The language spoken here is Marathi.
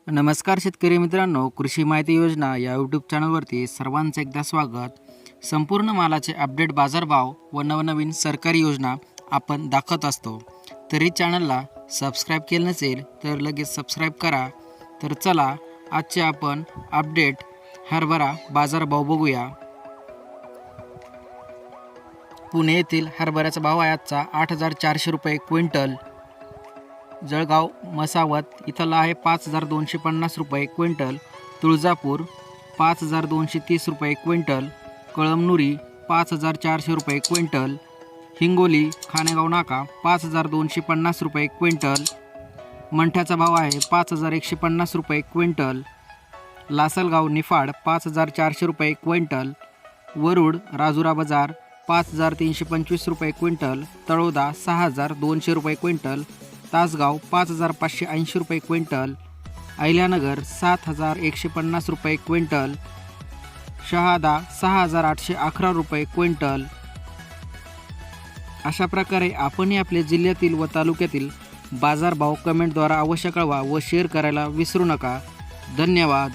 नमस्कार शेतकरी मित्रांनो, कृषी माहिती योजना या यूट्यूब चॅनलवरती सर्वांचं एकदा स्वागत। संपूर्ण मालाचे अपडेट, बाजारभाव व नवनवीन सरकारी योजना आपण दाखवत असतो। तरी चॅनलला सबस्क्राईब केलं नसेल तर लगेच सबस्क्राईब करा। तर चला आजचे आपण अपडेट हरभरा बाजारभाव बघूया। पुणे येथील हरभऱ्याचा भाव आहे आजचा 8,400 रुपये क्विंटल। जळगाव मसावत इथला आहे 5,250 रुपये क्विंटल। तुळजापूर 5,230 रुपये क्विंटल। कळमनुरी 5,400 रुपये क्विंटल। हिंगोली खानेगाव नाका 5,250 रुपये क्विंटल। मंठ्याचा भाव आहे 5,150 रुपये क्विंटल। लासलगाव निफाड 5,400 रुपये क्विंटल। वरुड राजुरा बाजार 5,325 रुपये क्विंटल। तळोदा 6,200 रुपये क्विंटल। तासगाव 5,580 रुपये क्विंटल। अहिल्यानगर 7,150 रुपये क्विंटल। शहादा 6,811 रुपये क्विंटल। अशा प्रकारे आपणही आपल्या जिल्ह्यातील व तालुक्यातील बाजारभाव कमेंटद्वारा अवश्य कळवा व शेअर करायला विसरू नका। धन्यवाद।